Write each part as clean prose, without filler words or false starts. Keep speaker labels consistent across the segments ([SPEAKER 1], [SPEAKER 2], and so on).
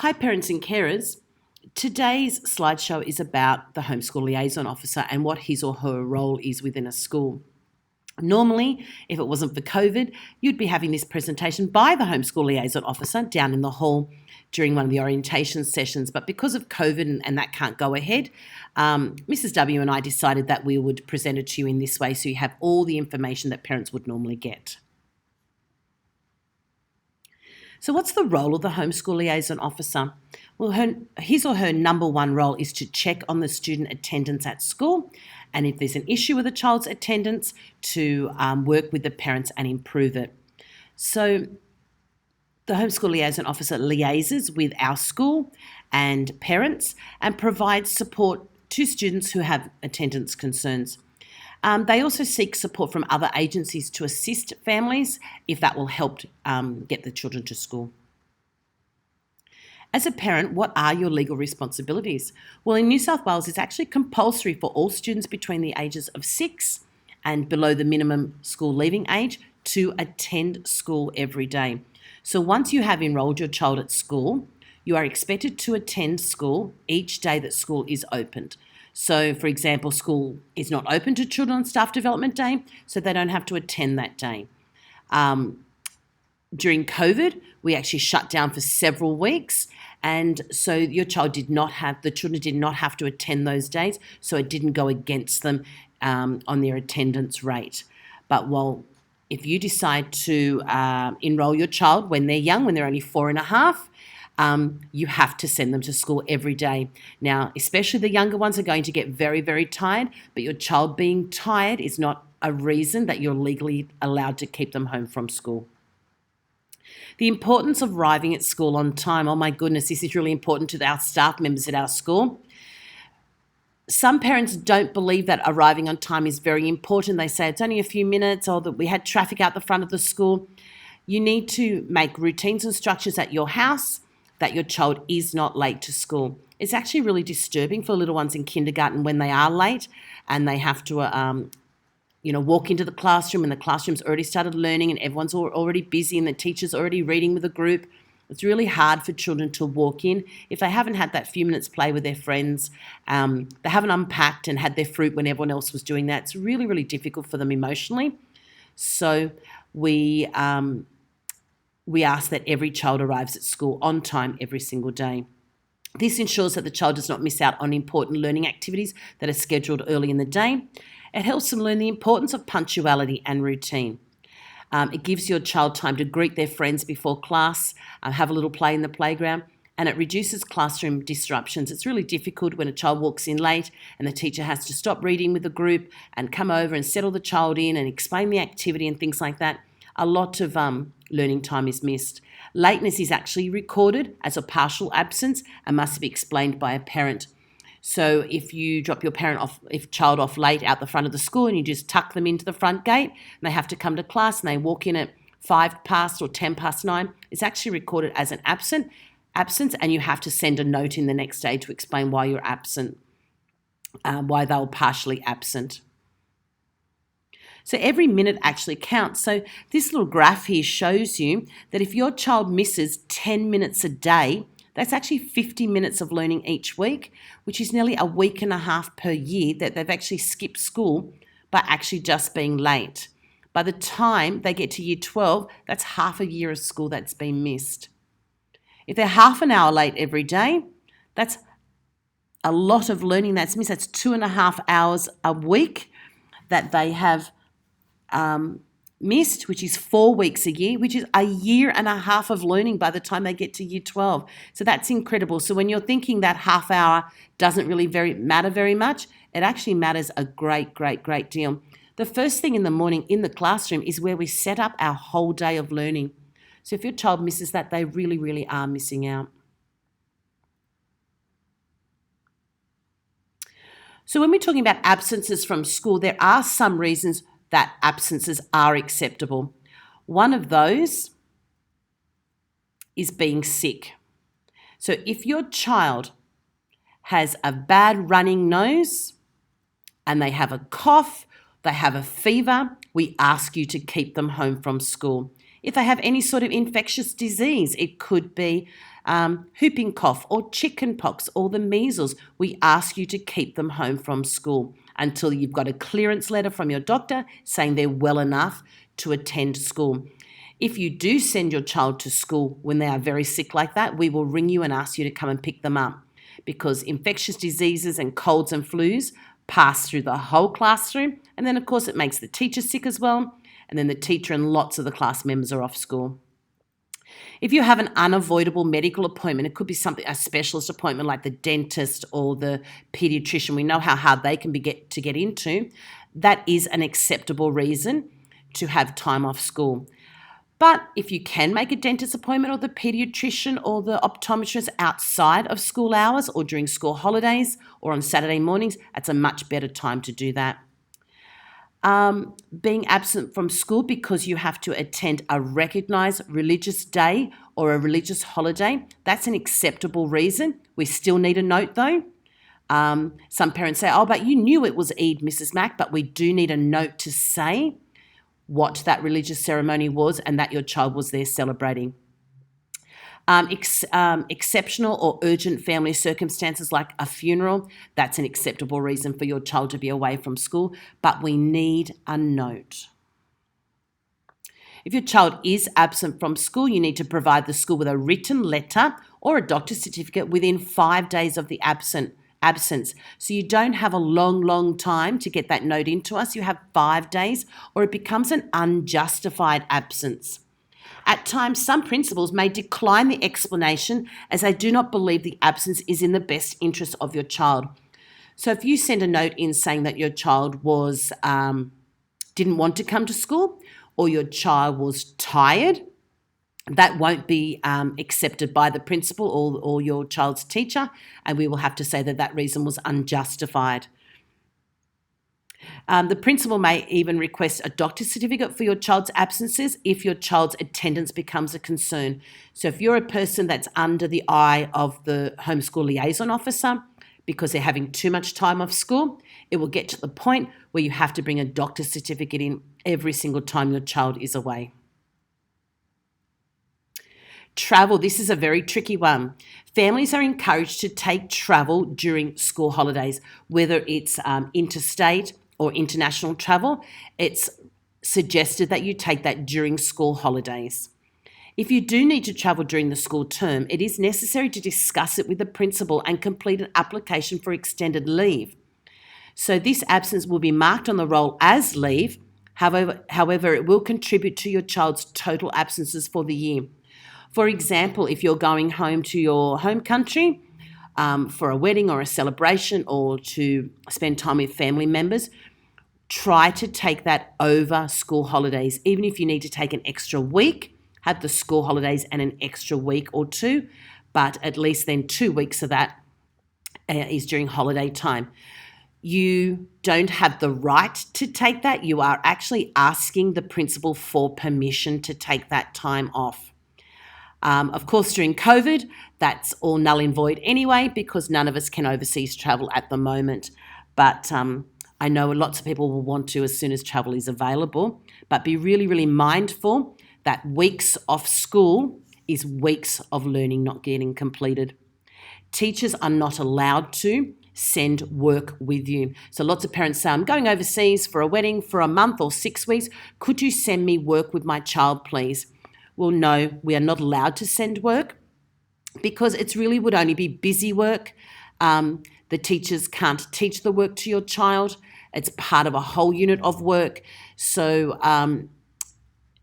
[SPEAKER 1] Hi parents and carers. Today's slideshow is about the homeschool liaison officer and what his or her role is within a school. Normally, if it wasn't for COVID, you'd be having this presentation by the homeschool liaison officer down in the hall during one of the orientation sessions. But because of COVID and that can't go ahead, Mrs. W and I decided that we would present it to you in this way so you have all the information that parents would normally get. So what's the role of the homeschool liaison officer? Well, his or her number one role is to check on the student attendance at school, and if there's an issue with a child's attendance, to work with the parents and improve it. So the homeschool liaison officer liaises with our school and parents and provides support to students who have attendance concerns. They also seek support from other agencies to assist families if that will help get the children to school. As a parent, what are your legal responsibilities? Well, in New South Wales, it's actually compulsory for all students between the ages of 6 and below the minimum school leaving age to attend school every day. So once you have enrolled your child at school, you are expected to attend school each day that school is opened. So, for example, school is not open to Children and Staff Development Day, so they don't have to attend that day. During COVID, we actually shut down for several weeks, and so the children did not have to attend those days, so it didn't go against them on their attendance rate. But if you decide to enrol your child when they're young, when they're only 4.5, you have to send them to school every day. Now, especially the younger ones are going to get very, very tired, but your child being tired is not a reason that you're legally allowed to keep them home from school. The importance of arriving at school on time. Oh my goodness, this is really important to our staff members at our school. Some parents don't believe that arriving on time is very important. They say it's only a few minutes, or that we had traffic out the front of the school. You need to make routines and structures at your house that your child is not late to school. It's actually really disturbing for little ones in kindergarten when they are late and they have to walk into the classroom and the classroom's already started learning and everyone's already busy and the teacher's already reading with a group. It's really hard for children to walk in if they haven't had that few minutes play with their friends. They haven't unpacked and had their fruit when everyone else was doing that. It's really, really difficult for them emotionally. So we ask that every child arrives at school on time every single day. This ensures that the child does not miss out on important learning activities that are scheduled early in the day. It helps them learn the importance of punctuality and routine. It gives your child time to greet their friends before class, have a little play in the playground, and it reduces classroom disruptions. It's really difficult when a child walks in late and the teacher has to stop reading with the group and come over and settle the child in and explain the activity and things like that. A lot of learning time is missed. Lateness is actually recorded as a partial absence and must be explained by a parent. So if you drop your child off late out the front of the school and you just tuck them into the front gate and they have to come to class and they walk in at 5 past or 10 past 9, it's actually recorded as an absence, and you have to send a note in the next day to explain why you're absent, why they were partially absent. So every minute actually counts. So this little graph here shows you that if your child misses 10 minutes a day, that's actually 50 minutes of learning each week, which is nearly a week and a half per year that they've actually skipped school by actually just being late. By the time they get to year 12, that's half a year of school that's been missed. If they're half an hour late every day, that's a lot of learning that's missed. That's 2.5 hours a week that they have missed, which is 4 weeks a year, which is a year and a half of learning by the time they get to year 12. So that's incredible. So when you're thinking that half hour doesn't really matter very much, it actually matters a great, great, great deal. The first thing in the morning in the classroom is where we set up our whole day of learning. So if your child misses that, they really, really are missing out. So when we're talking about absences from school, there are some reasons that absences are acceptable. One of those is being sick. So if your child has a bad running nose and they have a cough, they have a fever, we ask you to keep them home from school. If they have any sort of infectious disease, it could be whooping cough or chicken pox or the measles, we ask you to keep them home from school until you've got a clearance letter from your doctor saying they're well enough to attend school. If you do send your child to school when they are very sick like that, we will ring you and ask you to come and pick them up, because infectious diseases and colds and flus pass through the whole classroom, and then of course it makes the teacher sick as well, and then the teacher and lots of the class members are off school. If you have an unavoidable medical appointment, it could be a specialist appointment like the dentist or the pediatrician. We know how hard they can to get into. That is an acceptable reason to have time off school. But if you can make a dentist appointment or the pediatrician or the optometrist outside of school hours or during school holidays or on Saturday mornings, that's a much better time to do that. Being absent from school because you have to attend a recognised religious day or a religious holiday, that's an acceptable reason. We still need a note though. Some parents say, oh, but you knew it was Eid, Mrs. Mack, but we do need a note to say what that religious ceremony was and that your child was there celebrating. Exceptional or urgent family circumstances like a funeral, that's an acceptable reason for your child to be away from school, but we need a note. If your child is absent from school, you need to provide the school with a written letter or a doctor's certificate within 5 days of the absence. So you don't have a long time to get that note into us. You have 5 days, or it becomes an unjustified absence. At times, some principals may decline the explanation as they do not believe the absence is in the best interest of your child. So if you send a note in saying that your child didn't want to come to school, or your child was tired, that won't be accepted by the principal or your child's teacher, and we will have to say that that reason was unjustified. The principal may even request a doctor's certificate for your child's absences if your child's attendance becomes a concern. So if you're a person that's under the eye of the homeschool liaison officer because they're having too much time off school, it will get to the point where you have to bring a doctor's certificate in every single time your child is away. Travel, this is a very tricky one. Families are encouraged to take travel during school holidays, whether it's interstate or international travel. It's suggested that you take that during school holidays. If you do need to travel during the school term, it is necessary to discuss it with the principal and complete an application for extended leave. So this absence will be marked on the roll as leave. However, it will contribute to your child's total absences for the year. For example, if you're going home to your home country for a wedding or a celebration or to spend time with family members, try to take that over school holidays. Even if you need to take an extra week, have the school holidays and an extra week or two, but at least then 2 weeks of that is during holiday time. You don't have the right to take that. You are actually asking the principal for permission to take that time off. Of course, during COVID, that's all null and void anyway, because none of us can overseas travel at the moment. But I know lots of people will want to as soon as travel is available. But be really mindful that weeks off school is weeks of learning not getting completed. Teachers are not allowed to send work with you. So lots of parents say, I'm going overseas for a wedding for a month or 6 weeks. Could you send me work with my child, please? Well, no, we are not allowed to send work because it really would only be busy work. The teachers can't teach the work to your child. It's part of a whole unit of work. So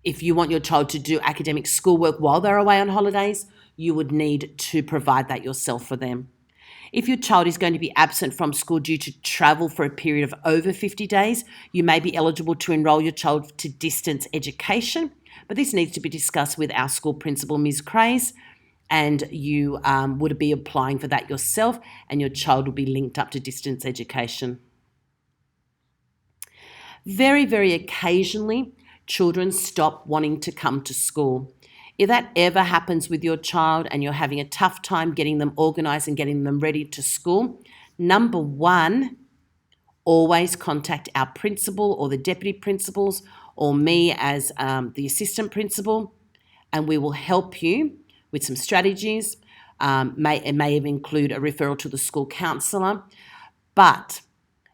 [SPEAKER 1] if you want your child to do academic schoolwork while they're away on holidays, you would need to provide that yourself for them. If your child is going to be absent from school due to travel for a period of over 50 days, you may be eligible to enrol your child to distance education. But this needs to be discussed with our school principal, Ms. Craze, and you would be applying for that yourself, and your child will be linked up to distance education. Very occasionally, children stop wanting to come to school. If that ever happens with your child and you're having a tough time getting them organised and getting them ready to school, number one, always contact our principal or the deputy principals or me as the assistant principal, and we will help you with some strategies. It may even include a referral to the school counsellor. But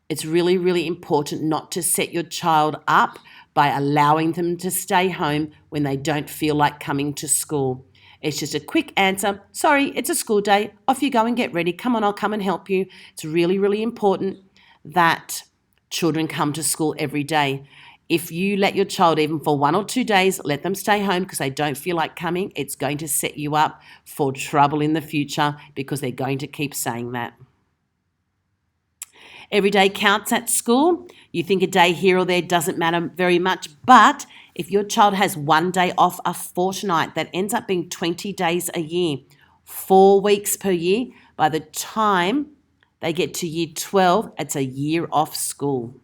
[SPEAKER 1] it's really, really important not to set your child up by allowing them to stay home when they don't feel like coming to school. It's just a quick answer. Sorry, it's a school day. Off you go and get ready. Come on, I'll come and help you. It's really, really important that children come to school every day. If you let your child, even for 1 or 2 days, let them stay home because they don't feel like coming, it's going to set you up for trouble in the future because they're going to keep saying that. Every day counts at school. You think a day here or there doesn't matter very much, but if your child has 1 day off a fortnight, that ends up being 20 days a year, 4 weeks per year. By the time they get to year 12, it's a year off school.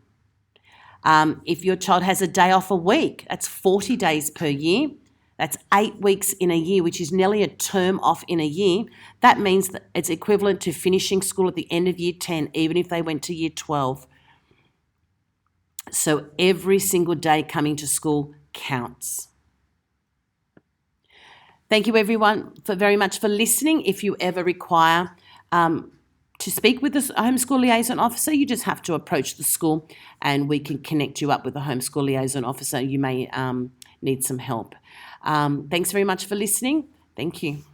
[SPEAKER 1] If your child has a day off a week, that's 40 days per year. That's 8 weeks in a year, which is nearly a term off in a year. That means that it's equivalent to finishing school at the end of year 10, even if they went to year 12. So every single day coming to school counts. Thank you, everyone, very much for listening. If you ever require to speak with the homeschool liaison officer, you just have to approach the school and we can connect you up with a homeschool liaison officer. You may need some help. Thanks very much for listening. Thank you.